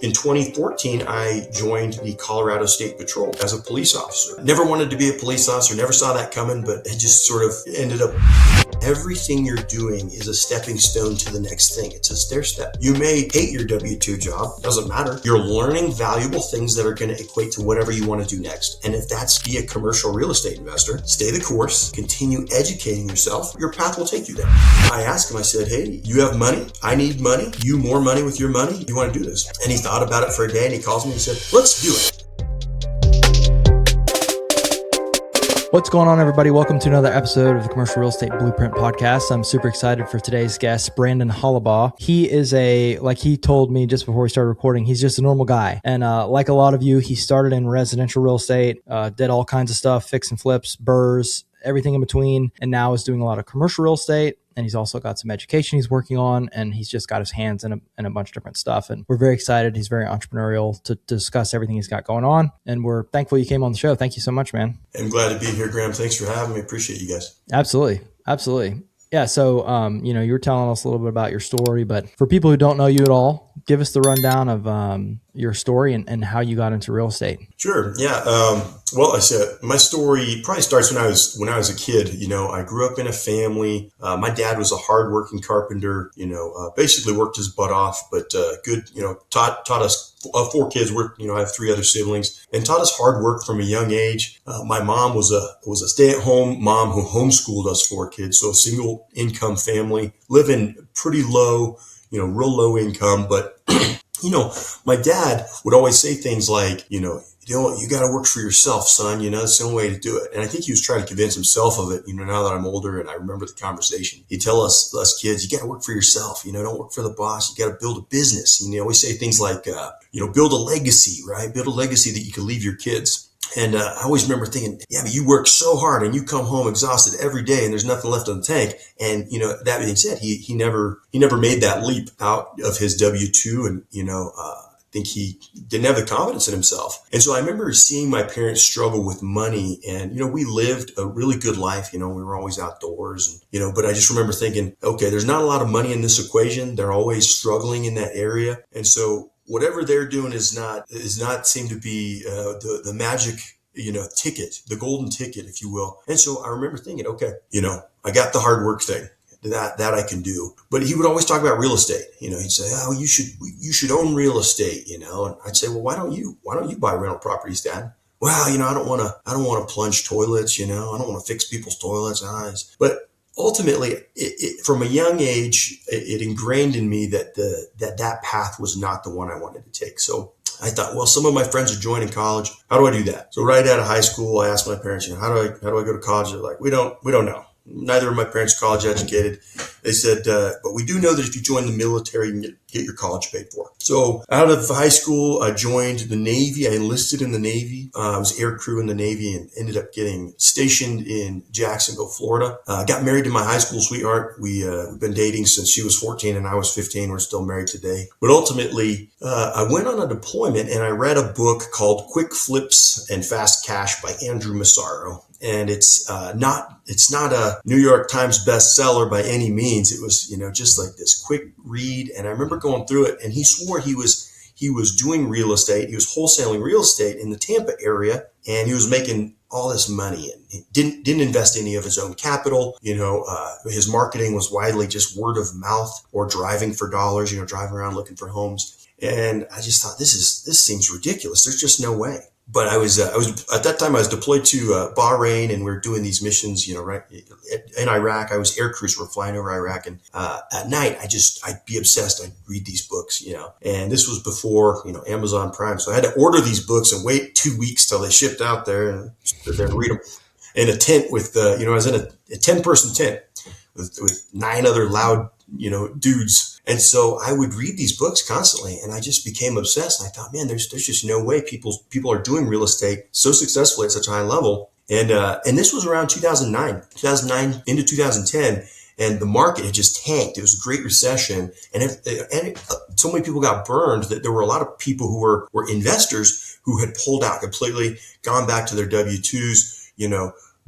In 2014, I joined the Colorado State Patrol as a police officer. Never wanted to be a police officer, never saw that coming, but it just sort of ended up. Everything you're doing is a stepping stone to the next thing. It's a stair step. You may hate your W-2 job, doesn't matter. You're learning valuable things that are going to equate to whatever you want to do next. And if that's be a commercial real estate investor, stay the course, continue educating yourself. Your path will take you there. I asked him, I said, hey, you have money? I need money. You more money with your money? You want to do this? And he thought about it for a day and he calls me and he said, let's do it. What's going on, everybody? Welcome to another episode of the Commercial Real Estate Blueprint Podcast. I'm super excited for today's guest, Brandon Hollibaugh. He is like he told me just before we started recording, he's just a normal guy. And like a lot of you, he started in residential real estate, did all kinds of stuff, fix and flips, BRRRRs, everything in between, and now is doing a lot of commercial real estate. And he's also got some education he's working on, and he's just got his hands in a bunch of different stuff. And we're very excited. He's very entrepreneurial to discuss everything he's got going on. And we're thankful you came on the show. Thank you so much, man. I'm glad to be here, Graham. Thanks for having me. Appreciate you guys. Absolutely. Yeah. So, you were telling us a little bit about your story, but for people who don't know you at all, give us the rundown of your story and how you got into real estate. Sure. Yeah. Well, I said my story probably starts when I was a kid. I grew up in a family. My dad was a hardworking carpenter. Basically worked his butt off, but good. Taught us 4 kids. I have 3 other siblings, and taught us hard work from a young age. My mom was a stay-at-home mom who homeschooled us 4 kids. So a single income family, living pretty low, real low income, but. My dad would always say things like, you got to work for yourself, son. That's the only way to do it. And I think he was trying to convince himself of it, now that I'm older and I remember the conversation. He'd tell us kids, you got to work for yourself. Don't work for the boss. You got to build a business. And he always say things like, build a legacy, right? Build a legacy that you can leave your kids. And I always remember thinking, yeah, but you work so hard and you come home exhausted every day and there's nothing left in the tank. And, that being said, he never made that leap out of his W-2 and, I think he didn't have the confidence in himself. And so I remember seeing my parents struggle with money and, we lived a really good life. We were always outdoors and, but I just remember thinking, okay, there's not a lot of money in this equation. They're always struggling in that area. And so whatever they're doing is not seem to be the magic, ticket, the golden ticket, if you will. And so I remember thinking, okay, I got the hard work thing that I can do. But he would always talk about real estate. He'd say, oh, you should own real estate, and I'd say, well, why don't you buy rental properties, Dad? Well, I don't want to plunge toilets, I don't want to fix people's toilets, eyes. But ultimately, from a young age, it ingrained in me that that path was not the one I wanted to take. So I thought, well, some of my friends are joining college. How do I do that? So right out of high school, I asked my parents, how do I go to college? They're like, we don't know. Neither of my parents are college educated. They said, but we do know that if you join the military, you can get your college paid for. So out of high school, I joined the Navy. I enlisted in the Navy. I was air crew in the Navy and ended up getting stationed in Jacksonville, Florida. Got married to my high school sweetheart. We've been dating since she was 14 and I was 15. We're still married today. But ultimately, I went on a deployment and I read a book called Quick Flips and Fast Cash by Andrew Massaro. And it's not a New York Times bestseller by any means. It was, just like this quick read. And I remember going through it and he swore he was doing real estate. He was wholesaling real estate in the Tampa area and he was making all this money and he didn't invest any of his own capital. His marketing was widely just word of mouth or driving for dollars, driving around looking for homes. And I just thought this seems ridiculous. There's just no way. But I was at that time I was deployed to Bahrain and we were doing these missions, right in Iraq. I was air crews. We're flying over Iraq, and at night I'd be obsessed. I'd read these books, and this was before Amazon Prime, so I had to order these books and wait 2 weeks till they shipped out there and sit there and read them in a tent with I was in a 10-person tent with 9 other loud dudes. And so I would read these books constantly and I just became obsessed. And I thought, man, there's just no way people are doing real estate so successfully at such a high level. And this was around 2009 into 2010. And the market had just tanked. It was a great recession. So many people got burned that there were a lot of people who were investors who had pulled out completely, gone back to their W-2s,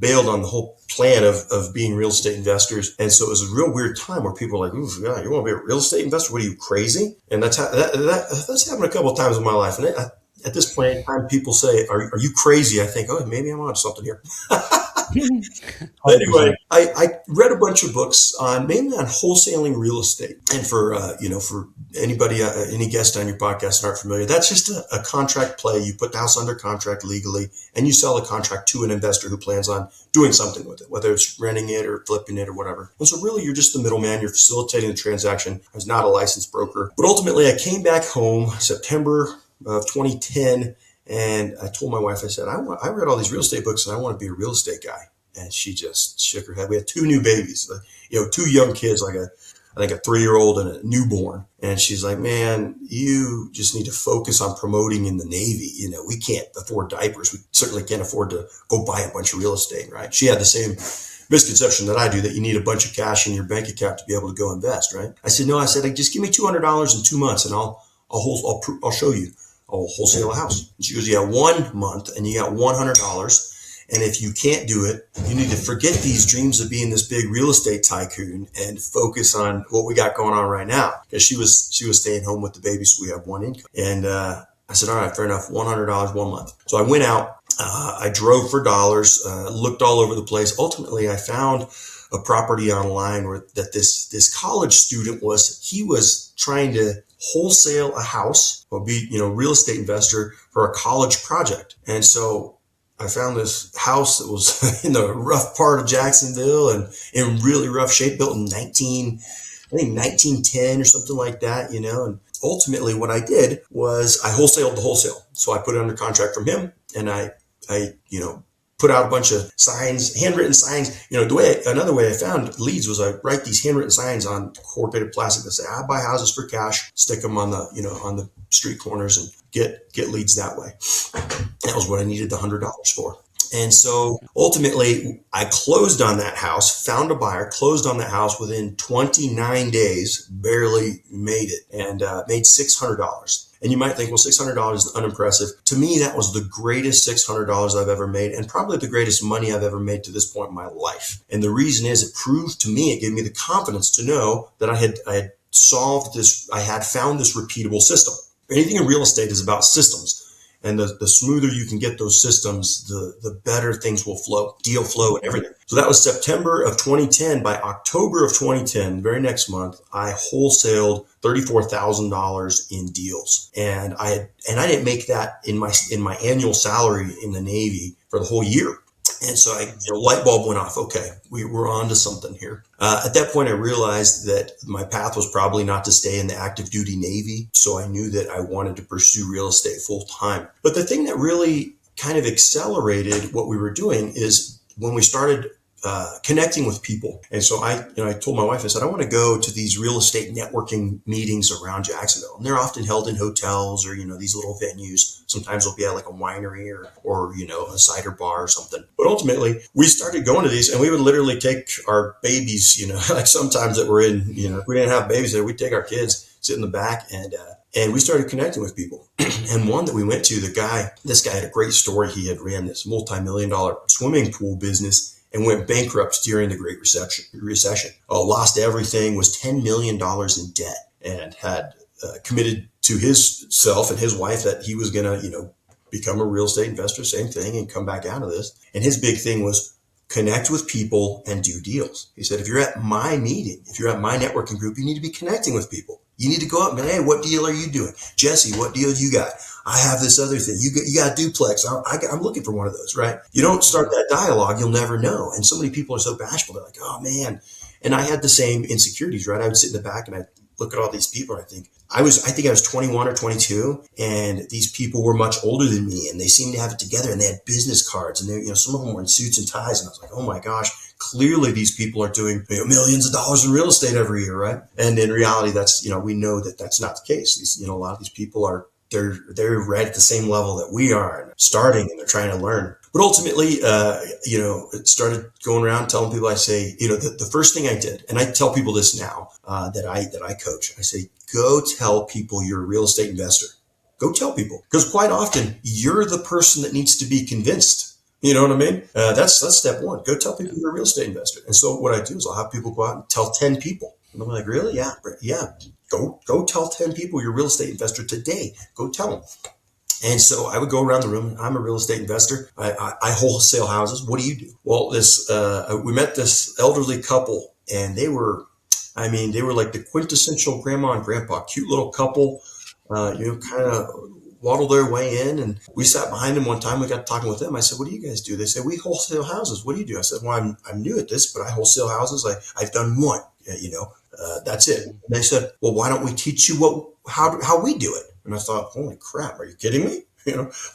bailed on the whole plan of being real estate investors. And so it was a real weird time where people were like, ooh, yeah, you want to be a real estate investor? What are you, crazy? And that's happened a couple of times in my life. And at this point in time, people say, are you crazy? I think, oh, maybe I'm on something here. Anyway, I read a bunch of books mainly on wholesaling real estate. And for anybody, any guest on your podcast that aren't familiar, that's just a contract play. You put the house under contract legally and you sell a contract to an investor who plans on doing something with it, whether it's renting it or flipping it or whatever. And so really you're just the middleman. You're facilitating the transaction. I was not a licensed broker, but ultimately I came back home September of 2010. And I told my wife, I said, I read all these real estate books and I want to be a real estate guy. And she just shook her head. We had two new babies, two young kids, I think a 3-year-old and a newborn. And she's like, man, you just need to focus on promoting in the Navy. We can't afford diapers. We certainly can't afford to go buy a bunch of real estate, right? She had the same misconception that I do, that you need a bunch of cash in your bank account to be able to go invest, right? I said, no, just give me $200 in 2 months and I'll show you. I'll wholesale a house. And she goes, yeah, 1 month and you got $100. And if you can't do it, you need to forget these dreams of being this big real estate tycoon and focus on what we got going on right now. Because she was staying home with the baby, so we have one income. And I said, all right, fair enough, $100 1 month. So I went out, I drove for dollars, looked all over the place. Ultimately, I found a property online that this college student was trying to wholesale a house or be, real estate investor for a college project. And so I found this house that was in the rough part of Jacksonville and in really rough shape, built in 1910 or something like that, and ultimately what I did was I wholesaled the wholesale. So I put it under contract from him and I put out a bunch of signs, handwritten signs. Another way I found leads was I write these handwritten signs on corrugated plastic that say, I buy houses for cash, stick them on the street corners and get leads that way. That was what I needed the $100 for. And so ultimately I closed on that house, found a buyer, closed on that house within 29 days, barely made it, and made $600. And you might think, well, $600 is unimpressive. To me, that was the greatest $600 I've ever made and probably the greatest money I've ever made to this point in my life. And the reason is it proved to me, it gave me the confidence to know that I had solved this, I had found this repeatable system. Anything in real estate is about systems. And the smoother you can get those systems, the better things will flow, deal flow and everything. So that was September of 2010. By October of 2010, the very next month, I wholesaled $34,000 in deals. And I didn't make that in my annual salary in the Navy for the whole year. And so light bulb went off. Okay, we're on to something here. At that point, I realized that my path was probably not to stay in the active duty Navy. So I knew that I wanted to pursue real estate full time. But the thing that really kind of accelerated what we were doing is when we started connecting with people. And so I told my wife, I said, I want to go to these real estate networking meetings around Jacksonville. And they're often held in hotels or, these little venues. Sometimes they'll be at like a winery or a cider bar or something. But ultimately we started going to these and we would literally take our babies, like sometimes that we're in, if we didn't have babies there, we'd take our kids, sit in the back and we started connecting with people. And one that we went to, this guy had a great story. He had ran this multi-million-dollar swimming pool business and went bankrupt during the Great Recession. Lost everything, was $10 million in debt, and had committed to himself and his wife that he was going to, become a real estate investor, same thing, and come back out of this. And his big thing was connect with people and do deals. He said, if you're at my meeting, if you're at my networking group, you need to be connecting with people. You need to go up and, hey, what deal are you doing? Jesse, what deal you got? I have this other thing. You got a duplex. I'm looking for one of those, right? You don't start that dialogue, you'll never know. And so many people are so bashful. They're like, oh man. And I had the same insecurities, right? I would sit in the back and I'd look at all these people and I think I was 21 or 22 and these people were much older than me and they seemed to have it together and they had business cards and they, some of them were in suits and ties. And I was like, oh my gosh, clearly these people are doing millions of dollars in real estate every year, right? And in reality, that's, we know that that's not the case. These, a lot of these people they're right at the same level that we are and starting and they're trying to learn. But ultimately, it started going around telling people, I say, the first thing I did, and I tell people this now, that I coach, I say, go tell people you're a real estate investor. Go tell people, because quite often you're the person that needs to be convinced You know what I mean? That's step one. Go tell people you're a real estate investor. And so what I do is I'll have people go out and tell 10 people. And I'm like, really? Yeah, yeah. Go tell 10 people you're a real estate investor today. Go tell them. And so I would go around the room, and I'm a real estate investor. I wholesale houses. What do you do? Well, we met this elderly couple, and they were like the quintessential grandma and grandpa, cute little couple, kind of waddle their way in. And we sat behind them one time. We got talking with them. I said, what do you guys do? They said, we wholesale houses. What do you do? I said, well, I'm new at this, but I wholesale houses. I've done one, that's it. And they said, well, why don't we teach you how we do it? And I thought, holy crap, are you kidding me?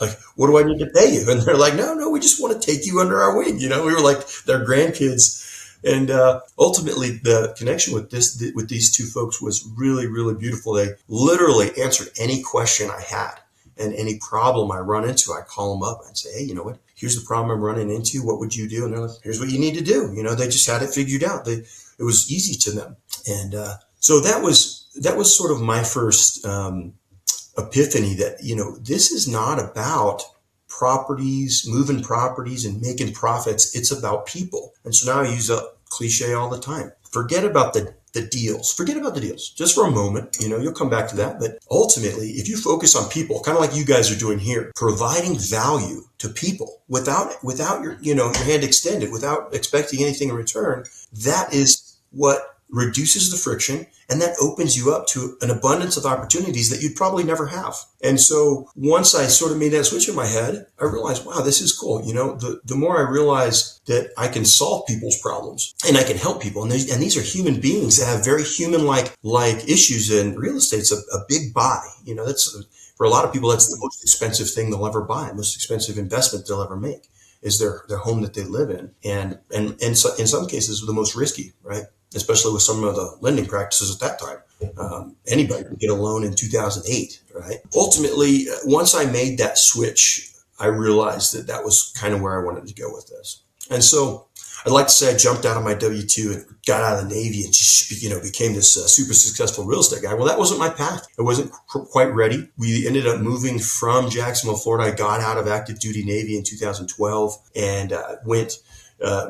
Like, what do I need to pay you? And they're like, no, we just want to take you under our wing. We were like their grandkids. And ultimately, the connection with these two folks was really, really beautiful. They literally answered any question I had, and any problem I run into, I call them up and say, hey, you know what? Here's the problem I'm running into. What would you do? And they're like, here's what you need to do. They just had it figured out. It was easy to them. And so that was sort of my first epiphany that, this is not about moving properties and making profits. It's about people. And so now I use a cliche all the time. Forget about the deals. Forget about the deals just for a moment. You'll come back to that. But ultimately, if you focus on people, kind of like you guys are doing here, providing value to people without your hand extended, without expecting anything in return, that is what reduces the friction, and that opens you up to an abundance of opportunities that you'd probably never have. And so once I sort of made that switch in my head, I realized, wow, this is cool. The more I realize that I can solve people's problems and I can help people, and these are human beings that have very human-like issues, and real estate's a big buy. That's, for a lot of people, that's the most expensive thing they'll ever buy, most expensive investment they'll ever make is their home that they live in. And so in some cases, the most risky, right? Especially with some of the lending practices at that time. Anybody could get a loan in 2008, right? Ultimately, once I made that switch, I realized that was kind of where I wanted to go with this. And so I'd like to say I jumped out of my W-2 and got out of the Navy and just, became this super successful real estate guy. Well, that wasn't my path. I wasn't quite ready. We ended up moving from Jacksonville, Florida. I got out of active duty Navy in 2012 and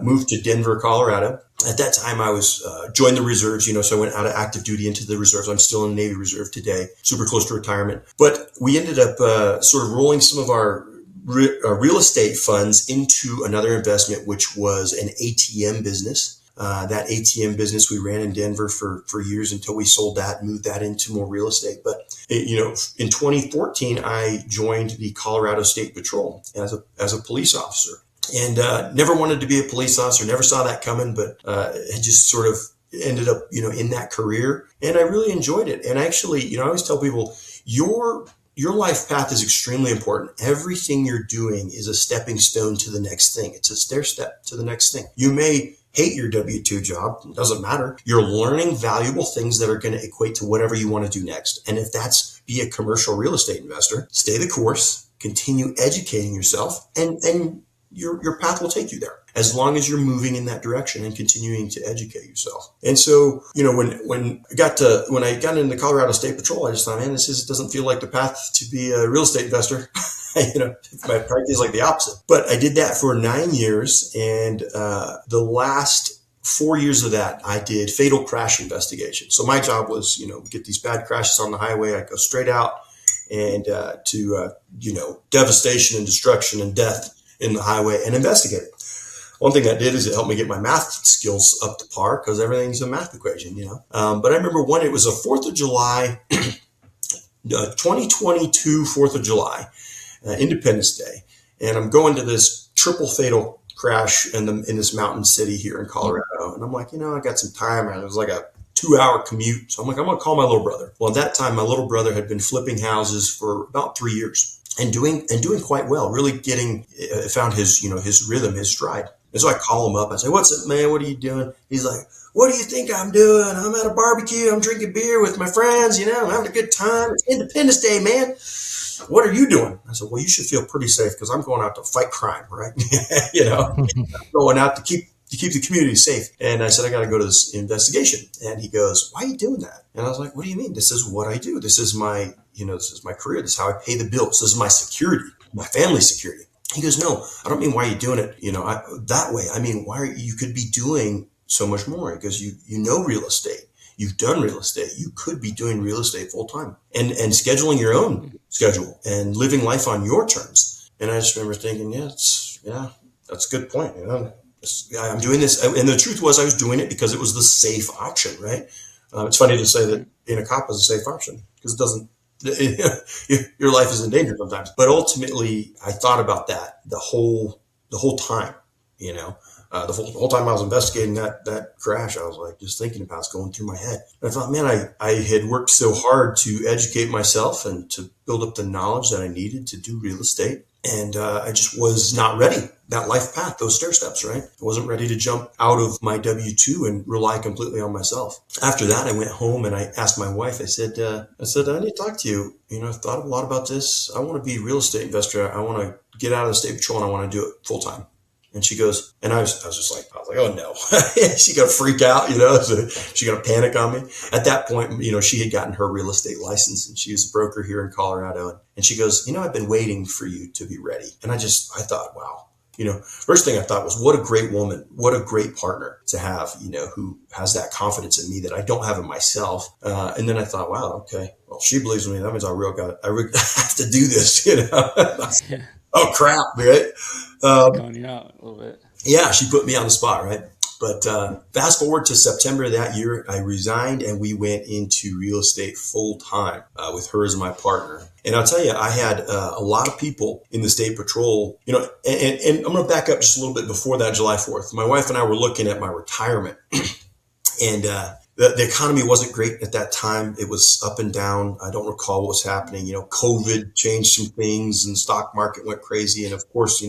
moved to Denver, Colorado. At that time, I was joined the reserves, so I went out of active duty into the reserves. I'm still in the Navy Reserve today, super close to retirement. But we ended up sort of rolling some of our real estate funds into another investment, which was an ATM business. That ATM business we ran in Denver for years until we sold that and moved that into more real estate. But, in 2014, I joined the Colorado State Patrol as a police officer. And never wanted to be a police officer, never saw that coming, but it just sort of ended up, in that career. And I really enjoyed it. And actually, I always tell people, your life path is extremely important. Everything you're doing is a stepping stone to the next thing. It's a stair step to the next thing. You may hate your W-2 job. It doesn't matter. You're learning valuable things that are going to equate to whatever you want to do next. And if that's be a commercial real estate investor, stay the course, continue educating yourself, and your path will take you there as long as you're moving in that direction and continuing to educate yourself. And so, when I got into Colorado State Patrol, I just thought, man, doesn't feel like the path to be a real estate investor. My practice is like the opposite. But I did that for 9 years. And the last 4 years of that, I did fatal crash investigation. So my job was, get these bad crashes on the highway. I go straight out and to devastation and destruction and death in the highway and investigate it. One thing that did is it helped me get my math skills up to par because everything's a math equation, But I remember it was a 4th of July, 2022 4th of July, Independence Day. And I'm going to this triple fatal crash in this mountain city here in Colorado. And I'm like, I got some time. And it was like a 2-hour commute. So I'm like, I'm going to call my little brother. Well, at that time, my little brother had been flipping houses for about 3 years. And doing quite well, really found his rhythm, his stride. And so I call him up. I say, what's up, man? What are you doing? He's like, what do you think I'm doing? I'm at a barbecue. I'm drinking beer with my friends. I'm having a good time. It's Independence Day, man. What are you doing? I said, well, you should feel pretty safe because I'm going out to fight crime, right? I'm going out to keep the community safe. And I said, I got to go to this investigation. And he goes, why are you doing that? And I was like, what do you mean? This is what I do. This is my career. This is how I pay the bills. This is my security, my family security. He goes, no, I don't mean why are you doing it, that way. I mean, you could be doing so much more. He goes, you know real estate. You've done real estate. You could be doing real estate full time and scheduling your own schedule and living life on your terms. And I just remember thinking, yeah, that's a good point. I'm doing this. And the truth was I was doing it because it was the safe option, right? It's funny to say that being a cop is a safe option because it doesn't, your life is in danger sometimes. But ultimately, I thought about that the whole time, the whole time I was investigating that crash. I was like, just thinking about it's going through my head. And I thought, man, I had worked so hard to educate myself and to build up the knowledge that I needed to do real estate. And I just was not ready. That life path, those stair steps, right? I wasn't ready to jump out of my W-2 and rely completely on myself. After that, I went home and I asked my wife, I said, I need to talk to you. I've thought a lot about this. I want to be a real estate investor. I want to get out of the state patrol and I want to do it full time. And she goes, and I was like, oh no, she gonna freak out, so she gonna panic on me. At that point, she had gotten her real estate license and she was a broker here in Colorado. And she goes, I've been waiting for you to be ready. And I thought, wow, first thing I thought was what a great woman, what a great partner to have, who has that confidence in me that I don't have in myself. And then I thought, wow, okay, well, she believes in me. That means I really have to do this, Yeah. Oh crap, right? Calling you out a little bit. Yeah, she put me on the spot, right? But fast forward to September of that year, I resigned and we went into real estate full time with her as my partner. And I'll tell you, I had a lot of people in the state patrol, and I'm going to back up just a little bit before that July 4th. My wife and I were looking at my retirement and the economy wasn't great at that time. It was up and down. I don't recall what was happening. COVID changed some things and stock market went crazy. And of course,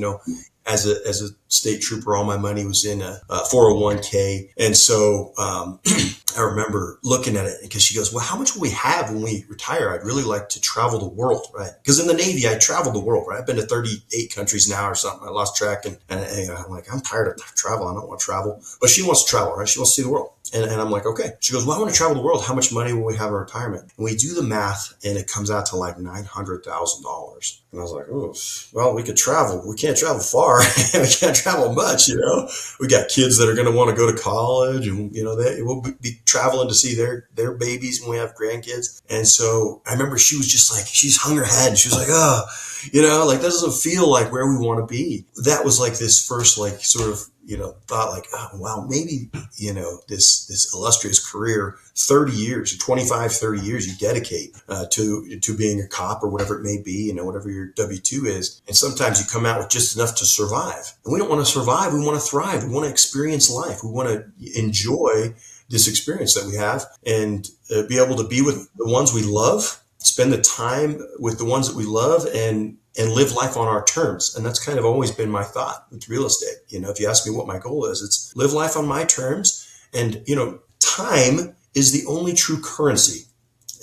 as a state trooper, all my money was in a 401k. And so I remember looking at it because she goes, well, how much will we have when we retire? I'd really like to travel the world, right? Because in the Navy, I traveled the world, right? I've been to 38 countries now or something. I lost track. And I'm like, I'm tired of travel. I don't want to travel. But she wants to travel, right? She wants to see the world. And I'm like, okay. She goes, well, I want to travel the world. How much money will we have in retirement? And we do the math and it comes out to like $900,000. And I was like, oh, well, we could travel. We can't travel far. We can't travel much, We got kids that are going to want to go to college and, we'll be traveling to see their babies when we have grandkids. And so I remember she was just like, she's hung her head. She was like, oh, that doesn't feel like where we want to be. That was like this first, like sort of, thought like, oh, wow, maybe, this illustrious career, 30 years, 25, 30 years you dedicate to being a cop or whatever it may be, whatever your W-2 is. And sometimes you come out with just enough to survive. And we don't want to survive. We want to thrive. We want to experience life. We want to enjoy this experience that we have and be able to be with the ones we love, spend the time with the ones that we love and live life on our terms. And that's kind of always been my thought with real estate. If you ask me what my goal is, it's live life on my terms. And, time is the only true currency.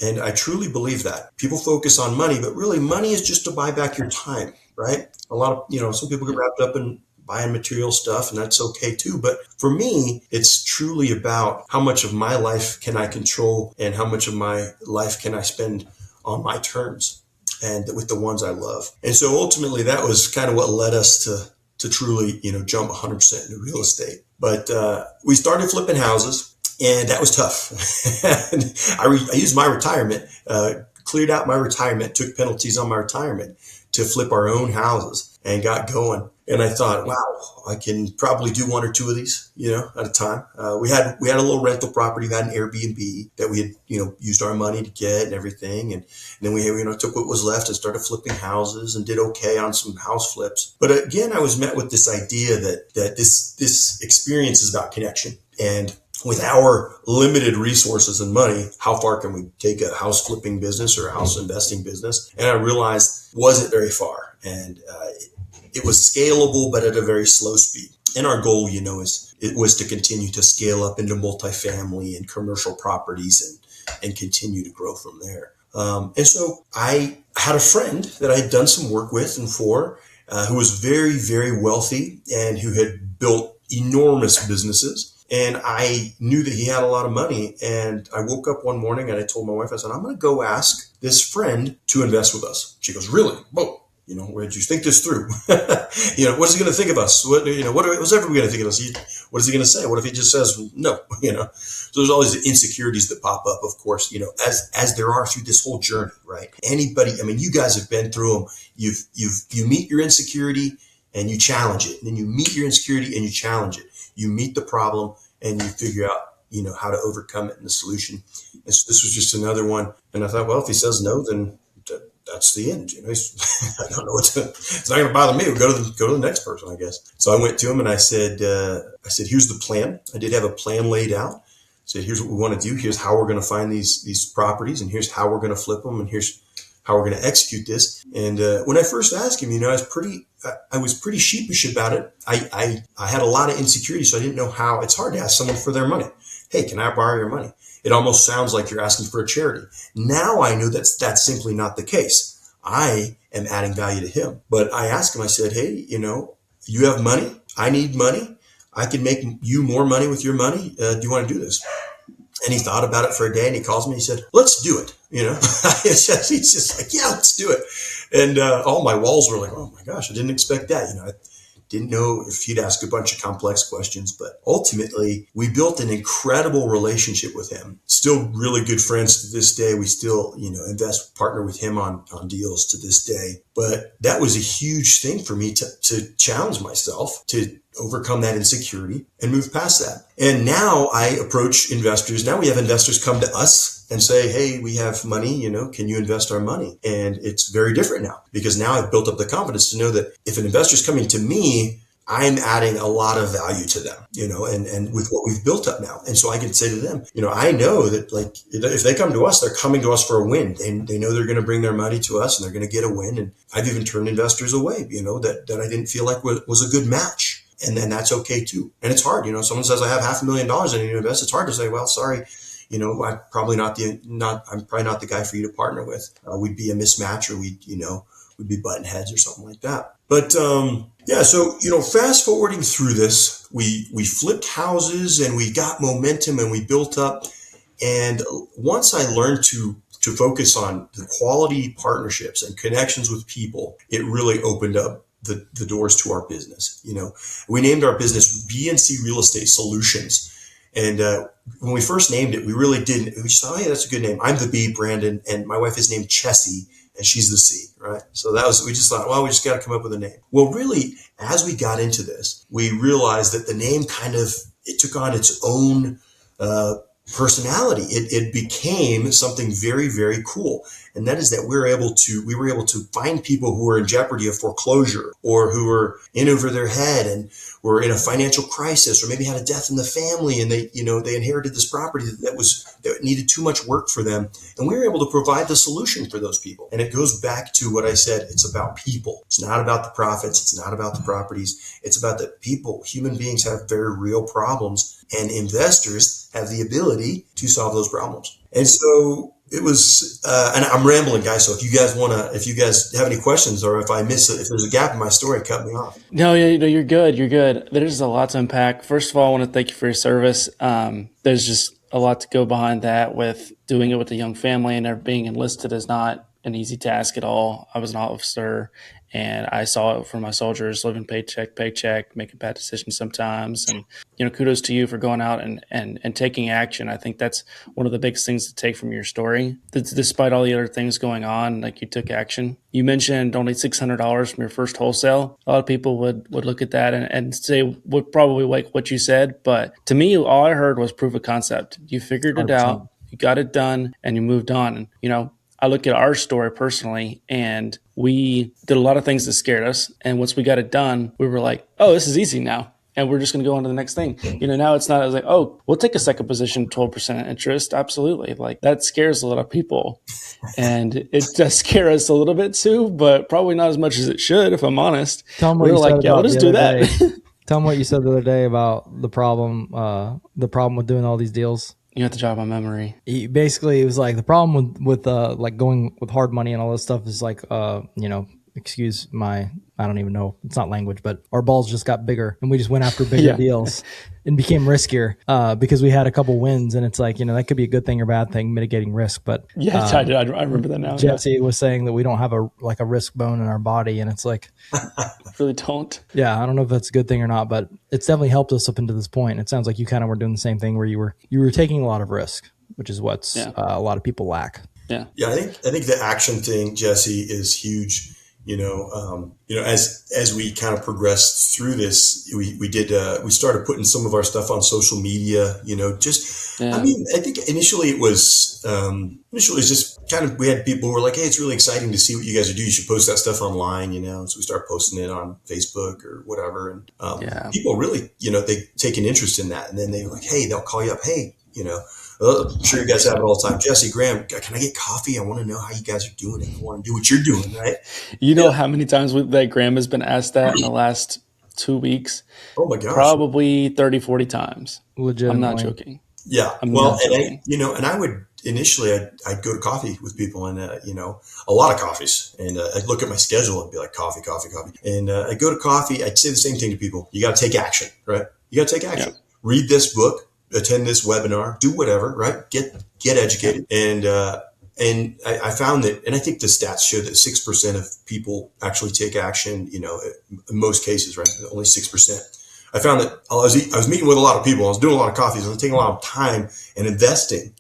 And I truly believe that. People focus on money, but really money is just to buy back your time, right? A lot of, some people get wrapped up in buying material stuff and that's okay too. But for me, it's truly about how much of my life can I control and how much of my life can I spend on my terms and with the ones I love. And so ultimately that was kind of what led us to truly, jump 100% into real estate. But we started flipping houses and that was tough. I used my retirement, cleared out my retirement, took penalties on my retirement to flip our own houses and got going. And I thought, wow, I can probably do one or two of these, at a time. We had a little rental property. We had an Airbnb that we had, used our money to get and everything. And then we, took what was left and started flipping houses and did okay on some house flips. But again, I was met with this idea that this experience is about connection. And with our limited resources and money, how far can we take a house flipping business or a house investing business? And I realized wasn't very far. And it was scalable, but at a very slow speed. And our goal, was to continue to scale up into multifamily and commercial properties and continue to grow from there. And so I had a friend that I had done some work with and for, who was very, very wealthy and who had built enormous businesses. And I knew that he had a lot of money. And I woke up one morning and I told my wife, I said, I'm going to go ask this friend to invest with us. She goes, really? Whoa. Would you think this through? What is he going to think of us? What's everyone going to think of us? What is he going to say? What if he just says no? So there's always the insecurities that pop up, of course, as there are through this whole journey, right? Anybody, I mean, you guys have been through them. You meet your insecurity and you challenge it. And then you meet your insecurity and you challenge it. You meet the problem and you figure out, how to overcome it and the solution. And so this was just another one. And I thought, well, if he says no, then that's the end. I don't know it's not going to bother me. We'll go to the next person, I guess. So I went to him and I said, here's the plan. I did have a plan laid out. I said, here's what we want to do. Here's how we're going to find these properties, and here's how we're going to flip them, and here's how we're going to execute this. And when I first asked him, I was pretty sheepish about it. I had a lot of insecurity, so I didn't know how. It's hard to ask someone for their money. Hey, can I borrow your money? It almost sounds like you're asking for a charity. Now I know that's simply not the case. I am adding value to him. But I asked him, I said, hey, you have money. I need money. I can make you more money with your money. Do you want to do this? And he thought about it for a day and he calls me. He said, let's do it. He's just like, yeah, let's do it. And all my walls were like, oh my gosh, I didn't expect that. I didn't know if he'd ask a bunch of complex questions, but ultimately we built an incredible relationship with him. Still really good friends to this day. We still, partner with him on deals to this day. But that was a huge thing for me to challenge myself, to overcome that insecurity and move past that. And now I approach investors. Now we have investors come to us and say, hey, we have money, can you invest our money? And it's very different now because now I've built up the confidence to know that if an investor is coming to me, I'm adding a lot of value to them, and with what we've built up now. And so I can say to them, I know that if they come to us, they're coming to us for a win. They know they're going to bring their money to us and they're going to get a win. And I've even turned investors away, that I didn't feel like was a good match. And then that's okay too. And it's hard, someone says I have $500,000 I need to invest. It's hard to say, well, sorry, I'm probably not the guy for you to partner with. We'd be a mismatch, or we'd be button heads or something like that. But so fast forwarding through this, we flipped houses and we got momentum and we built up. And once I learned to focus on the quality partnerships and connections with people, it really opened up the doors to our business. We named our business BNC Real Estate Solutions. And when we first named it, we really didn't. We just thought, hey, that's a good name. I'm the B, Brandon, and my wife is named Chessie, and she's the C, right? So we just thought, well, we just got to come up with a name. Well, really, as we got into this, we realized that the name it took on its own personality. It became something very, very cool. And that is that we were able to find people who were in jeopardy of foreclosure, or who were in over their head and were in a financial crisis, or maybe had a death in the family, and they inherited this property that needed too much work for them. And we were able to provide the solution for those people. And it goes back to what I said. It's about people. It's not about the profits. It's not about the properties. It's about the people. Human beings have very real problems, and investors have the ability to solve those problems. And so it was, and I'm rambling, guys. So if you guys have any questions, or if there's a gap in my story, cut me off. No, you're good. You're good. There's a lot to unpack. First of all, I want to thank you for your service. There's just a lot to go behind that, with doing it with a young family, and being enlisted is not an easy task at all. I was an officer, and I saw it from my soldiers, living paycheck to paycheck, making bad decisions sometimes. And, kudos to you for going out and taking action. I think that's one of the biggest things to take from your story. Despite all the other things going on, you took action. You mentioned only $600 from your first wholesale. A lot of people would look at that and say, would probably like what you said. But to me, all I heard was proof of concept. You figured it 100%. out, you got it done, and you moved on. And, I look at our story personally, and we did a lot of things that scared us. And once we got it done, we were like, oh, this is easy now. And we're just going to go on to the next thing. Now it's not as like, oh, we'll take a second position, 12% interest. Absolutely. That scares a lot of people. And it does scare us a little bit too, but probably not as much as it should, if I'm honest. Tell them what you said we'll just do that. Tell them what you said the other day about the problem with doing all these deals. You have to jog my memory. Basically, it was like the problem with going with hard money and all this stuff is excuse my, I don't even know, it's not language, but our balls just got bigger and we just went after bigger Yeah. deals and became riskier because we had a couple wins. And it's like, that could be a good thing or bad thing, mitigating risk. But Yeah, I remember that now. Jesse was saying that we don't have a risk bone in our body. And it's like, Really don't. yeah, I don't know if that's a good thing or not, but it's definitely helped us up into this point. It sounds like you kind of were doing the same thing where you were taking a lot of risk, which is what's a lot of people lack. Yeah. Yeah, I think the action thing, Jesse, is huge. As we kind of progressed through this, we started putting some of our stuff on social media. I think initially it was just kind of, we had people who were like, hey, it's really exciting to see what you guys are doing. You should post that stuff online. So we started posting it on Facebook or whatever, and people really, they take an interest in that, and then they're like, hey, they'll call you up, hey, I'm sure you guys have it all the time. Jesse, Graham, can I get coffee? I want to know how you guys are doing it. I want to do what you're doing, right? How many times that Graham has been asked that in the last 2 weeks? Oh my gosh. Probably 30, 40 times. Legitimately. I'm not joking. Yeah. I would initially, I'd go to coffee with people and, a lot of coffees. And I'd look at my schedule and be like, coffee. And I'd go to coffee. I'd say the same thing to people. You got to take action, right? You got to take action. Yeah. Read this book. Attend this webinar, do whatever, right? Get educated. And I found that, and I think the stats show that 6% of people actually take action, in most cases, right? Only 6%. I found that I was meeting with a lot of people. I was doing a lot of coffees. I was taking a lot of time and investing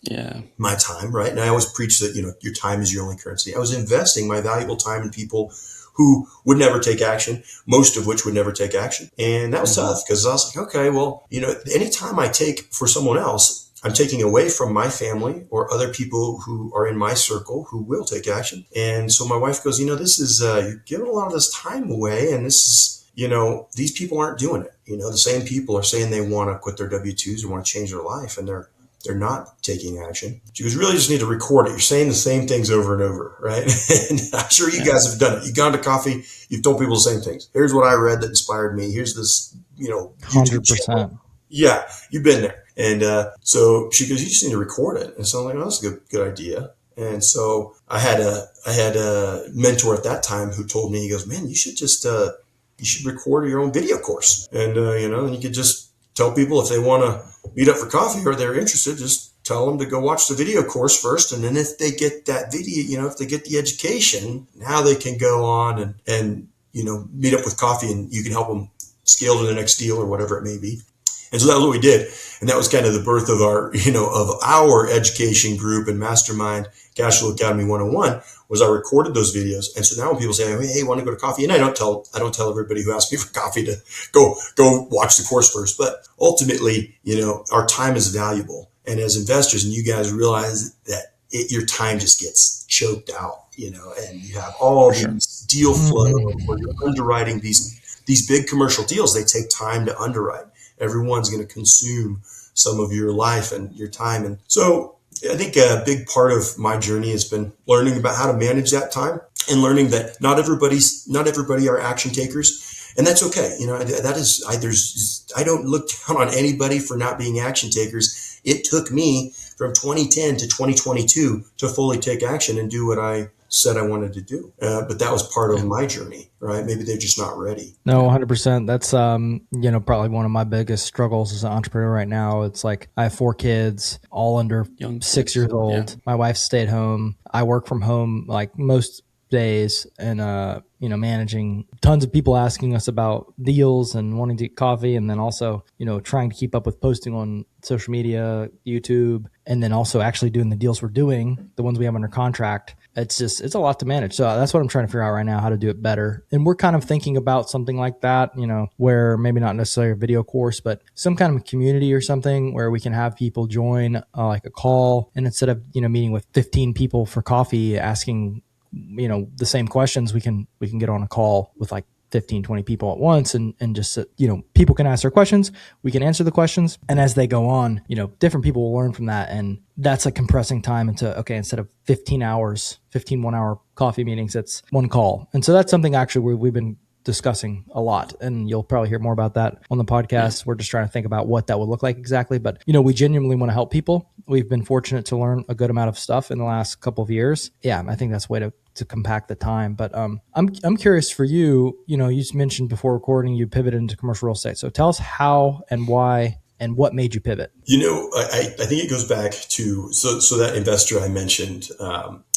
my time, right? And I always preach that, your time is your only currency. I was investing my valuable time in people who would never take action, most of which would never take action. And that was tough because I was like, okay, well, any time I take for someone else, I'm taking away from my family or other people who are in my circle who will take action. And so my wife goes, this is, you're giving a lot of this time away. And this is, these people aren't doing it. The same people are saying they want to quit their W-2s or want to change their life, and they're not taking action. She goes, really just need to record it. You're saying the same things over and over, right? And I'm sure you guys have done it. You've gone to coffee. You've told people the same things. Here's what I read that inspired me. Here's this, 100%. Yeah, you've been there. And so she goes, you just need to record it. And so I'm like, oh, that's a good idea. And so I had a mentor at that time who told me, he goes, man, you should just you should record your own video course. And and you could just tell people if they want to meet up for coffee or they're interested, just tell them to go watch the video course first. And then if they get that video, if they get the education, now they can go on and meet up with coffee, and you can help them scale to the next deal or whatever it may be. And so that was what we did. And that was kind of the birth of our education group and mastermind, Cash Flow Academy 101, was I recorded those videos. And so now when people say, hey, want to go to coffee? And I don't tell everybody who asks me for coffee to go watch the course first. But ultimately, our time is valuable. And as investors, and you guys realize that your time just gets choked out, and you have all these deal flow where you're underwriting these big commercial deals. They take time to underwrite. Everyone's going to consume some of your life and your time. And so I think a big part of my journey has been learning about how to manage that time and learning that not everybody are action takers. And that's okay. I don't look down on anybody for not being action takers. It took me from 2010 to 2022 to fully take action and do what I said I wanted to do. But that was part of my journey, right? Maybe they're just not ready. No, 100%. That's, probably one of my biggest struggles as an entrepreneur right now. It's like I have 4 kids, all under 6 years old. Yeah. My wife stayed home. I work from home like most days, and managing tons of people asking us about deals and wanting to get coffee, and then also trying to keep up with posting on social media, YouTube, and then also actually doing the deals we're doing, the ones we have under contract. It's a lot to manage. So that's what I'm trying to figure out right now, how to do it better. And we're kind of thinking about something like that, where maybe not necessarily a video course, but some kind of community or something where we can have people join like a call, and instead of meeting with 15 people for coffee asking the same questions, we can get on a call with like 15, 20 people at once, and just, people can ask their questions, we can answer the questions. And as they go on, different people will learn from that. And that's like compressing time into, okay, instead of 15 1-hour coffee meetings, it's one call. And so that's something actually we've been discussing a lot, and you'll probably hear more about that on the podcast. Yeah. We're just trying to think about what that would look like exactly, but we genuinely want to help people. We've been fortunate to learn a good amount of stuff in the last couple of years. Yeah, I think that's the way to to compact the time. But I'm curious for you. You know, you mentioned before recording you pivoted into commercial real estate. So tell us how and why and what made you pivot. You know, I think it goes back to so that investor I mentioned,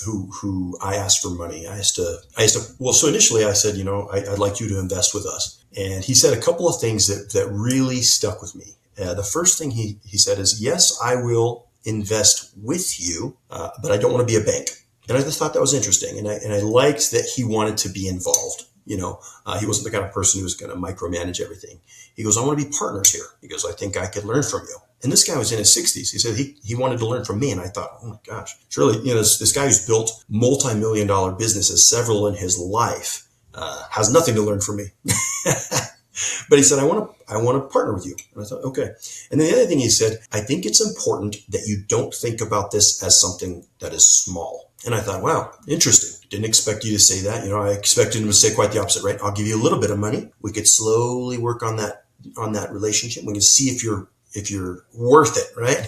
who I asked for money. So initially I said, you know, I'd like you to invest with us, and he said a couple of things that really stuck with me. The first thing he said is, yes, I will invest with you, but I don't want to be a bank. And I just thought that was interesting, and I liked that he wanted to be involved. You know, he wasn't the kind of person who was going to micromanage everything. He goes, I want to be partners here. He goes, I think I could learn from you. And this guy was in his 60s. He said he wanted to learn from me. And I thought, oh my gosh, surely, you know, this guy who's built multi-million-dollar businesses, several in his life, has nothing to learn from me. But he said, I want to partner with you. And I thought, okay. And then the other thing he said, I think it's important that you don't think about this as something that is small. And I thought, wow, interesting. Didn't expect you to say that. You know, I expected him to say quite the opposite, right? I'll give you a little bit of money. We could slowly work on that relationship. We can see if you're worth it, right?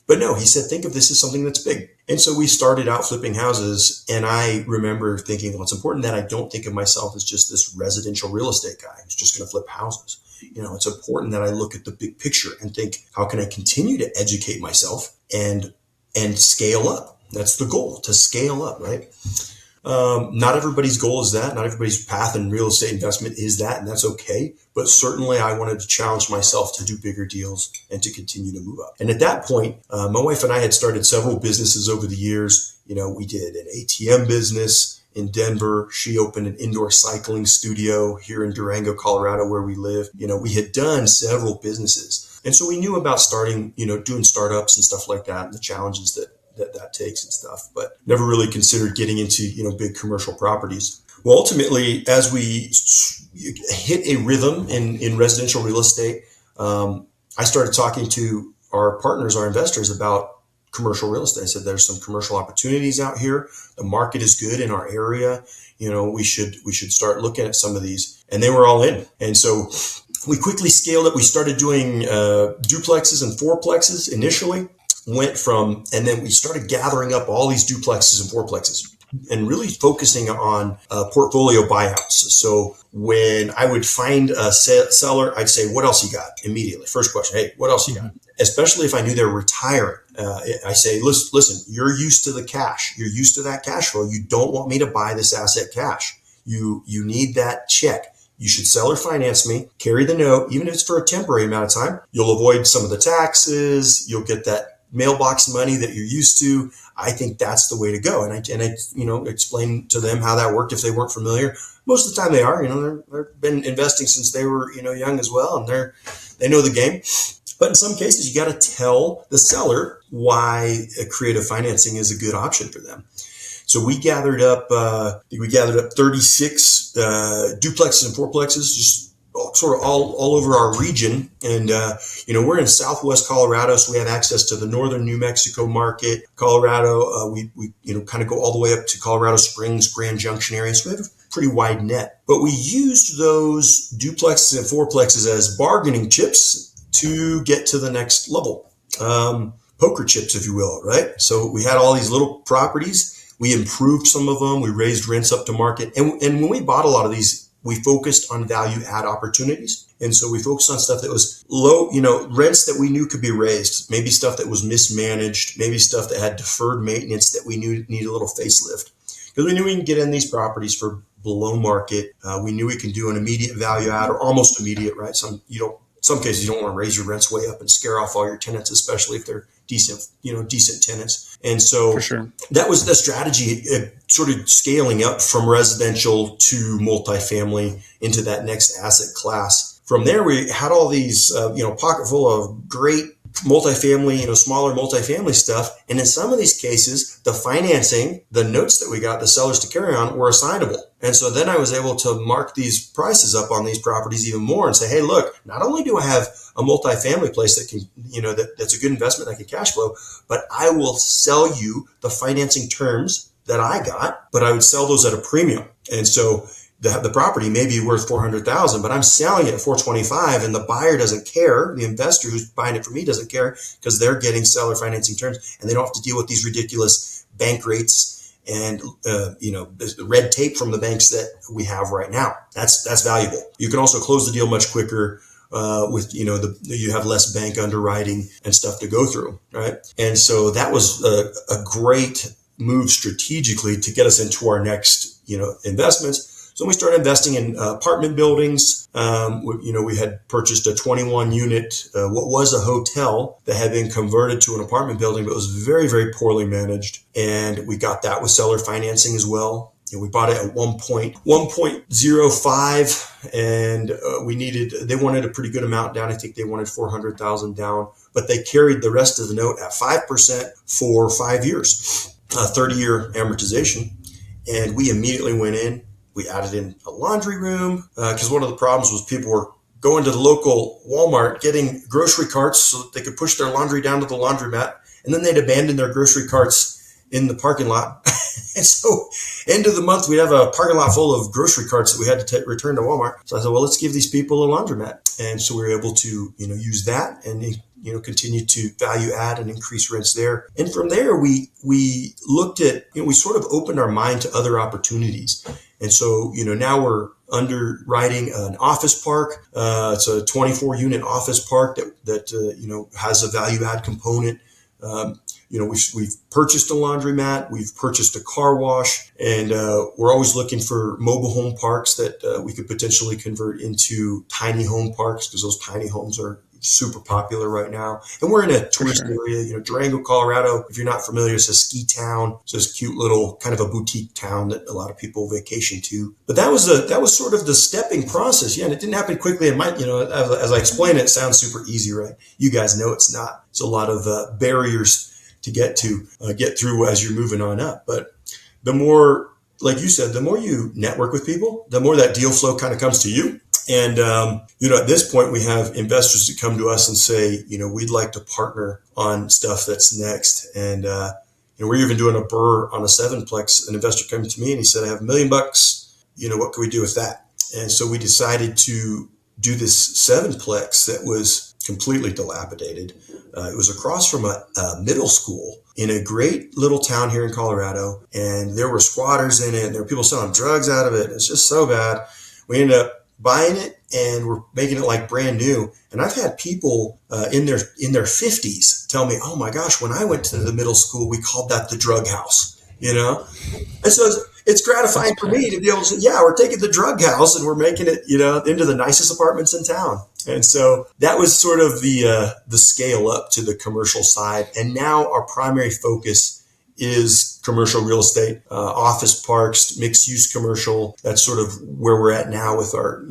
But no, he said, think of this as something that's big. And so we started out flipping houses. And I remember thinking, well, it's important that I don't think of myself as just this residential real estate guy who's just going to flip houses. You know, it's important that I look at the big picture and think, how can I continue to educate myself and scale up? That's the goal, to scale up, right? Not everybody's goal is that. Not everybody's path in real estate investment is that, and that's okay. But certainly I wanted to challenge myself to do bigger deals and to continue to move up. And at that point, my wife and I had started several businesses over the years. You know, we did an ATM business in Denver. She opened an indoor cycling studio here in Durango, Colorado, where we live. You know, we had done several businesses. And so we knew about starting, you know, doing startups and stuff like that, and the challenges that takes and stuff, but never really considered getting into, you know, big commercial properties. Well, ultimately, as we hit a rhythm in residential real estate, I started talking to our partners, our investors, about commercial real estate. I said, there's some commercial opportunities out here. The market is good in our area. You know, we should start looking at some of these. And they were all in. And so we quickly scaled it. We started doing duplexes and fourplexes initially. And then we started gathering up all these duplexes and fourplexes and really focusing on portfolio buyouts. So when I would find a seller, I'd say, what else you got? Immediately. First question, hey, what else you got? Especially if I knew they're retiring. I say, listen, you're used to the cash. You're used to that cash flow. You don't want me to buy this asset cash. You need that check. You should sell or finance me, carry the note, even if it's for a temporary amount of time. You'll avoid some of the taxes. You'll get that mailbox money that you're used to. I think that's the way to go. And I you know, explain to them how that worked if they weren't familiar. Most of the time they are, you know, they've been investing since they were, you know, young as well, and they know the game. But in some cases, you got to tell the seller why creative financing is a good option for them. So we gathered up 36 duplexes and fourplexes, just sort of all over our region. And, you know, we're in Southwest Colorado, so we have access to the northern New Mexico market. Colorado, we you know, kind of go all the way up to Colorado Springs, Grand Junction area. So we have a pretty wide net. But we used those duplexes and fourplexes as bargaining chips to get to the next level. Poker chips, if you will, right? So we had all these little properties. We improved some of them. We raised rents up to market. And when we bought a lot of these, we focused on value add opportunities. And so we focused on stuff that was low, you know, rents that we knew could be raised, maybe stuff that was mismanaged, maybe stuff that had deferred maintenance that we knew needed a little facelift. Because we knew we can get in these properties for below market. We knew we could do an immediate value add or almost immediate, right? Some cases you don't want to raise your rents way up and scare off all your tenants, especially if they're decent tenants. And so For sure. that was the strategy, sort of scaling up from residential to multifamily into that next asset class. From there, we had all these, pocket full of great multifamily, smaller multifamily stuff. And in some of these cases, the financing, the notes that we got the sellers to carry on were assignable. And so then I was able to mark these prices up on these properties even more and say, hey, look, not only do I have a multifamily place that can, that's a good investment that can cash flow, but I will sell you the financing terms that I got, but I would sell those at a premium. And so the property may be worth $400,000, but I'm selling it at $425,000, and the buyer doesn't care. The investor who's buying it for me doesn't care because they're getting seller financing terms, and they don't have to deal with these ridiculous bank rates and the red tape from the banks that we have right now. That's valuable. You can also close the deal much quicker. With you have less bank underwriting and stuff to go through, right? And so that was a great move strategically to get us into our next investments. So we started investing in apartment buildings. We had purchased a 21 unit, what was a hotel that had been converted to an apartment building, but was very, very poorly managed. And we got that with seller financing as well. We bought it at 1.05, and they wanted a pretty good amount down. I think they wanted 400,000 down, but they carried the rest of the note at 5% for 5 years, 30-year amortization. And we immediately went in. We added in a laundry room because one of the problems was people were going to the local Walmart, getting grocery carts so that they could push their laundry down to the laundromat, and then they'd abandon their grocery carts in the parking lot. And so end of the month, we'd have a parking lot full of grocery carts that we had to return to Walmart. So I said, well, let's give these people a laundromat. And so we were able to, use that and, continue to value add and increase rents there. And from there, we looked at, we sort of opened our mind to other opportunities. And so, now we're underwriting an office park. It's a 24 unit office park that has a value add component. We've purchased a laundromat, we've purchased a car wash, and we're always looking for mobile home parks that we could potentially convert into tiny home parks, because those tiny homes are super popular right now. And we're in a tourist area, Durango, Colorado. If you're not familiar, it's a ski town. It's this cute little kind of a boutique town that a lot of people vacation to. But that was sort of the stepping process. Yeah, and it didn't happen quickly. And as I explain it, it sounds super easy, right? You guys know it's not. It's a lot of barriers to get through as you're moving on up. But the more, like you said, the more you network with people, the more that deal flow kind of comes to you. And, at this point, we have investors that come to us and say, we'd like to partner on stuff that's next. And, we're even doing a BRRRR on a 7-plex. An investor came to me and he said, I have $1 million. What can we do with that? And so we decided to do this 7-plex that was completely dilapidated. It was across from a middle school in a great little town here in Colorado. And there were squatters in it. And there were people selling drugs out of it. It's just so bad. We ended up buying it and we're making it like brand new. And I've had people in their 50s tell me, oh my gosh, when I went to the middle school, we called that the drug house, And so it's gratifying for me to be able to say, yeah, we're taking the drug house and we're making it, into the nicest apartments in town. And so that was sort of the scale up to the commercial side. And now our primary focus is commercial real estate, office parks, mixed use commercial. That's sort of where we're at now with our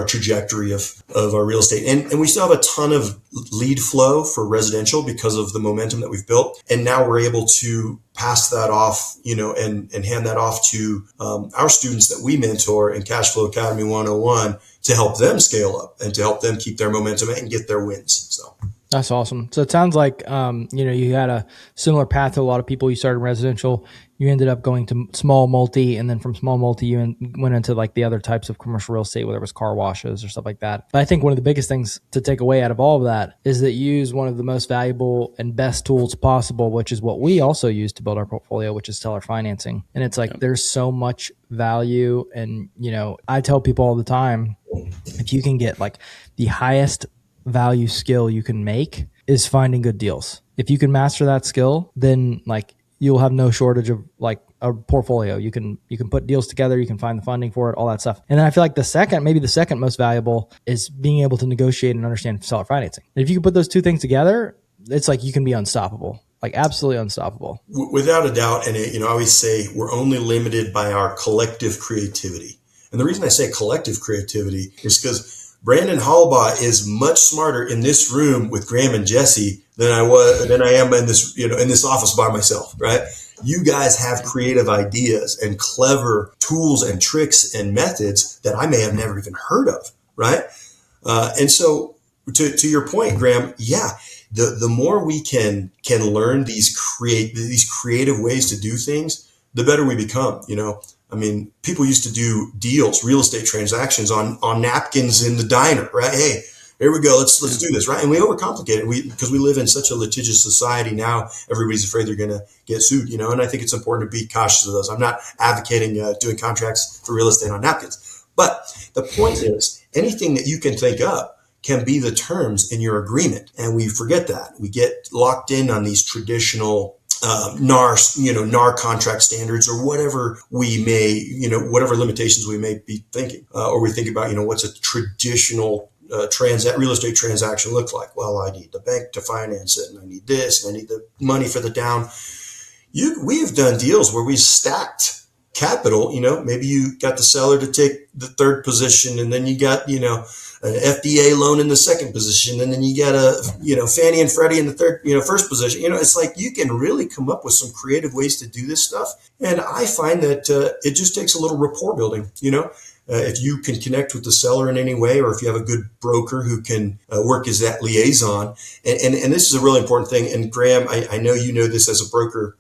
trajectory of our real estate. And we still have a ton of lead flow for residential because of the momentum that we've built. And now we're able to pass that off, and hand that off to our students that we mentor in Cash Flow Academy 101 to help them scale up and to help them keep their momentum and get their wins. So. That's awesome. So it sounds like, you had a similar path to a lot of people. You started in residential, you ended up going to small multi, and then from small multi, you went into like the other types of commercial real estate, whether it was car washes or stuff like that. But I think one of the biggest things to take away out of all of that is that you use one of the most valuable and best tools possible, which is what we also use to build our portfolio, which is seller financing. And it's like, there's so much value. And, I tell people all the time, if you can get like the highest value skill you can make is finding good deals. If you can master that skill, then like you'll have no shortage of like a portfolio. You can put deals together, you can find the funding for it, all that stuff. And then I feel like the second most valuable is being able to negotiate and understand seller financing. And if you can put those two things together, it's like you can be unstoppable, like absolutely unstoppable. Without a doubt. And I always say we're only limited by our collective creativity. And the reason I say collective creativity is because Brandon Hollibaugh is much smarter in this room with Graham and Jesse than I am in this, in this office by myself, right? You guys have creative ideas and clever tools and tricks and methods that I may have never even heard of, right? And so to your point, Graham, yeah, the more we can learn these creative ways to do things, the better we become, I mean, people used to do deals, real estate transactions on napkins in the diner, right? Hey, here we go. Let's do this, right? And we overcomplicate it. Because we live in such a litigious society now. Everybody's afraid they're going to get sued, and I think it's important to be cautious of those. I'm not advocating doing contracts for real estate on napkins, but the point is, anything that you can think of can be the terms in your agreement, and we forget that. We get locked in on these traditional NAR contract standards, or whatever we may, whatever limitations we may be thinking, or we think about, what's a traditional real estate transaction look like? Well, I need the bank to finance it, and I need this, and I need the money for the down. We have done deals where we stacked capital. Maybe you got the seller to take the third position, and then you got, an FDA loan in the second position, and then you got Fannie and Freddie in the third, first position. It's like you can really come up with some creative ways to do this stuff. And I find that it just takes a little rapport building. If you can connect with the seller in any way, or if you have a good broker who can work as that liaison. And this is a really important thing. And Graham, I know you know this as a broker.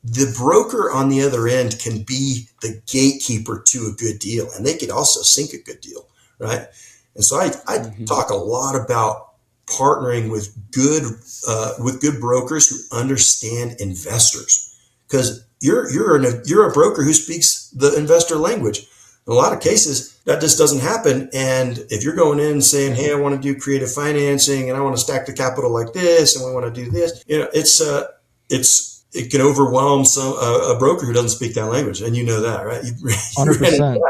The broker on the other end can be the gatekeeper to a good deal, and they could also sink a good deal, right? And so I talk a lot about partnering with good brokers who understand investors, because you're a broker who speaks the investor language. In a lot of cases, that just doesn't happen. And if you're going in saying, "Hey, I want to do creative financing, and I want to stack the capital like this, and we want to do this," it can overwhelm a broker who doesn't speak that language, and you know that, right? 100%.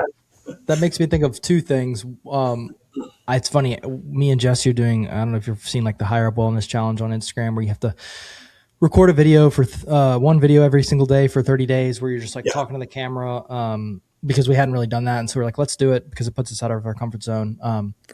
That makes me think of two things. It's funny. Me and Jesse are doing. I don't know if you've seen like the Higher Up Wellness Challenge on Instagram, where you have to record a video for one video every single day for 30 days, where you're just like talking to the camera. Because we hadn't really done that, and so we're like, let's do it because it puts us out of our comfort zone.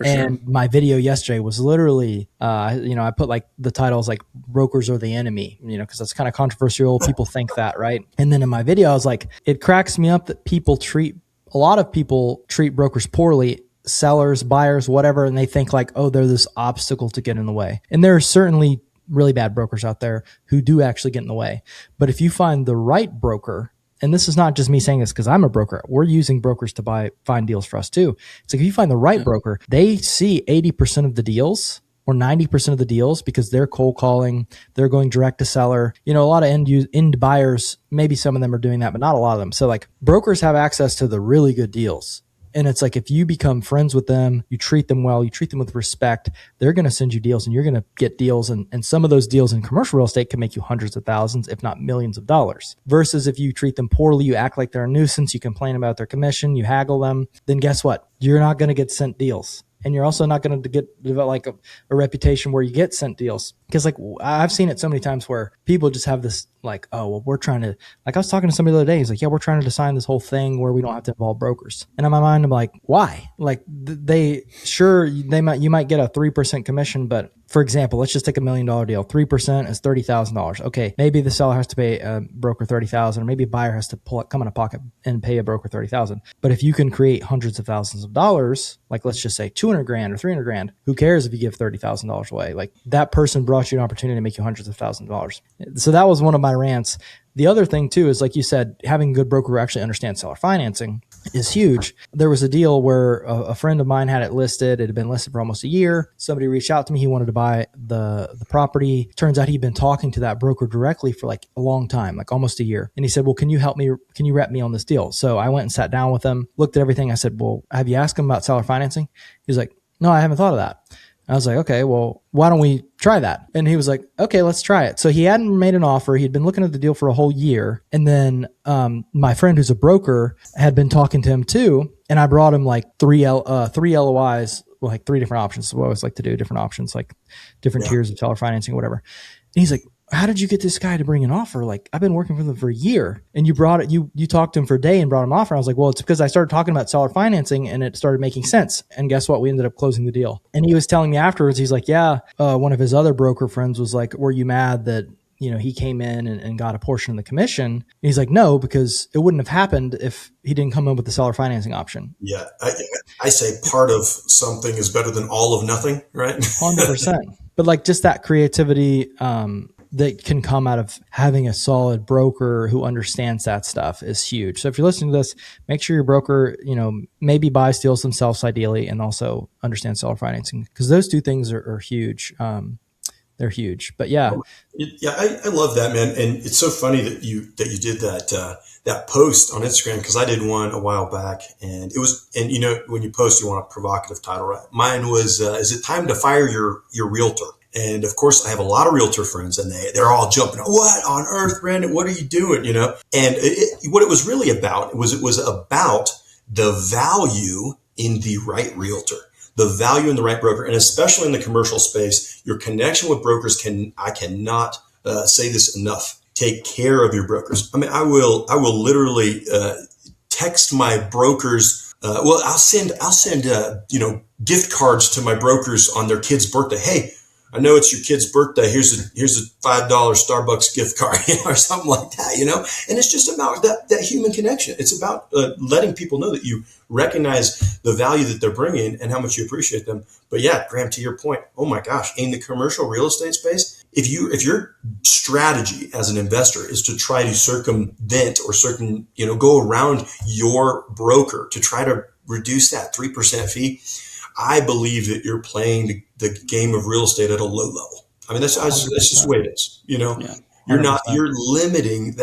And my video yesterday was literally, I put like the titles like "Brokers Are the Enemy," because that's kind of controversial. People think that, right? And then in my video, I was like, it cracks me up that a lot of people treat brokers poorly, sellers, buyers, whatever, and they think like, oh, they're this obstacle to get in the way. And there are certainly really bad brokers out there who do actually get in the way. But if you find the right broker, and this is not just me saying this because I'm a broker. We're using brokers to find deals for us too. It's like if you find the right broker, they see 80% of the deals or 90% of the deals because they're cold calling, they're going direct to seller. A lot of end buyers, maybe some of them are doing that, but not a lot of them. So like brokers have access to the really good deals. And it's like, if you become friends with them, you treat them well, you treat them with respect, they're going to send you deals and you're going to get deals. And some of those deals in commercial real estate can make you hundreds of thousands, if not millions of dollars. Versus if you treat them poorly, you act like they're a nuisance, you complain about their commission, you haggle them, then guess what? You're not going to get sent deals. And you're also not going to develop like a reputation where you get sent deals. Because like I've seen it so many times where people just have this like, oh, well, we're trying to, like I was talking to somebody the other day. He's like, yeah, we're trying to design this whole thing where we don't have to involve brokers. And in my mind, I'm like, why? Like you might get a 3% commission, but for example, let's just take $1 million deal. 3% is $30,000. Okay, maybe the seller has to pay a broker $30,000, or maybe a buyer has to come in a pocket and pay a broker $30,000. But if you can create hundreds of thousands of dollars, like let's just say 200 grand or 300 grand, who cares if you give $30,000 away? Like that person brought you an opportunity to make you hundreds of thousands of dollars. So that was one of my rants. The other thing too is, like you said, having a good broker who actually understands seller financing is huge. There was a deal where a friend of mine had it listed. It had been listed for almost a year. Somebody reached out to me. He wanted to buy the property. Turns out he'd been talking to that broker directly for like a long time, like almost a year. And he said, well, can you help me? Can you rep me on this deal? So I went and sat down with him, looked at everything. I said, well, have you asked him about seller financing? He was like, no, I haven't thought of that. I was like, okay, well, why don't we try that? And he was like, okay, let's try it. So he hadn't made an offer. He'd been looking at the deal for a whole year. And then my friend who's a broker had been talking to him too. And I brought him like three LOIs, like three different options. So I always like to do different options, like different tiers of seller financing, whatever. And he's like, how did you get this guy to bring an offer? Like, I've been working with him for a year, and you talked to him for a day and brought him an offer. I was like, well, it's because I started talking about seller financing and it started making sense. And guess what? We ended up closing the deal. And he was telling me afterwards, he's like, yeah, one of his other broker friends was like, were you mad that, he came in and got a portion of the commission? And he's like, no, because it wouldn't have happened if he didn't come in with the seller financing option. Yeah. I say part of something is better than all of nothing, right? 100%. But like just that creativity, that can come out of having a solid broker who understands that stuff is huge. So if you're listening to this, make sure your broker, maybe buys deals themselves ideally, and also understands seller financing, because those two things are huge. They're huge. But yeah. Yeah, I love that, man. And it's so funny that you did that post on Instagram, because I did one a while back, and it was, and when you post, you want a provocative title, right? Mine was, "Is it time to fire your realtor?" And of course, I have a lot of realtor friends, and they're all jumping. "What on earth, Brandon? What are you doing?" And what it was really about was, it was about the value in the right realtor, the value in the right broker, and especially in the commercial space, your connection with brokers I cannot say this enough. Take care of your brokers. I mean, I will literally text my brokers. I'll send gift cards to my brokers on their kid's birthday. "Hey, I know it's your kid's birthday. Here's a $5 Starbucks gift card," or something like that, And it's just about that human connection. It's about letting people know that you recognize the value that they're bringing and how much you appreciate them. But yeah, Graham, to your point, oh my gosh, in the commercial real estate space, if your strategy as an investor is to try to circumvent or go around your broker to try to reduce that 3% fee, I believe that you're playing the game of real estate at a low level. I mean, that's just the way it is. Yeah. You're limiting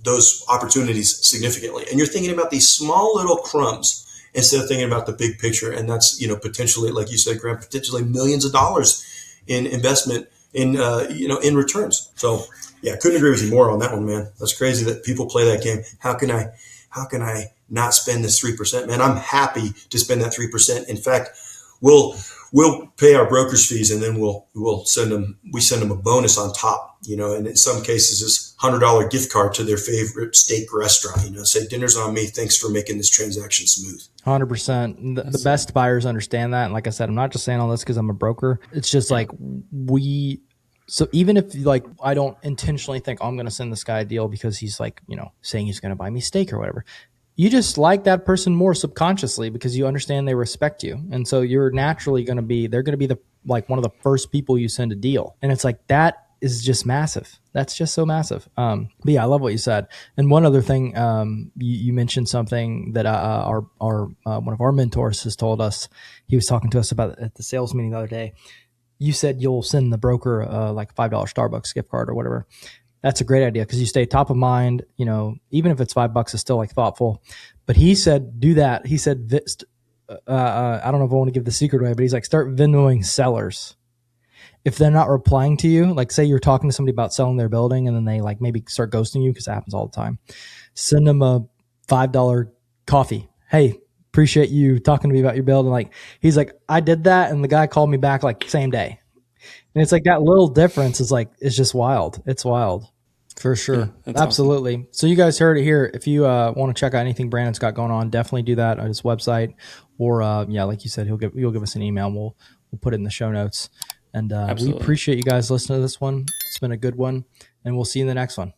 those opportunities significantly, and you're thinking about these small little crumbs instead of thinking about the big picture. And that's, potentially, like you said, Graham, potentially millions of dollars in investment in returns. So yeah, couldn't agree with you more on that one, man. That's crazy that people play that game. How can I not spend this 3%, man? I'm happy to spend that 3%. In fact, we'll pay our broker's fees, and then we send them a bonus on top, and in some cases it's $100 gift card to their favorite steak restaurant, say, "Dinner's on me. Thanks for making this transaction smooth." 100%. The best buyers understand that. And like I said, I'm not just saying all this because I'm a broker. It's just like so even if I don't intentionally think, "Oh, I'm going to send this guy a deal because he's saying he's going to buy me steak or whatever," you just like that person more subconsciously because you understand they respect you. And so you're naturally they're going to be one of the first people you send a deal. And it's that is just massive. That's just so massive. But yeah, I love what you said. And one other thing, you mentioned something that our one of our mentors has told us. He was talking to us about at the sales meeting the other day. You said you'll send the broker like a $5 Starbucks gift card or whatever. That's a great idea because you stay top of mind. Even if it's $5, it's still thoughtful. But he said, do that. He said, I don't know if I want to give the secret away, but he's start Venmoing sellers. If they're not replying to you, say you're talking to somebody about selling their building and then they maybe start ghosting you, because it happens all the time. Send them a $5 coffee. "Hey, appreciate you talking to me about your building." He's "I did that, and the guy called me back same day." And it's that little difference is it's just wild. It's wild for sure. Yeah, absolutely. Awesome. So you guys heard it here. If you want to check out anything Brandon's got going on, definitely do that on his website, or like you said, you'll give us an email. And we'll put it in the show notes. And we appreciate you guys listening to this one. It's been a good one, and we'll see you in the next one.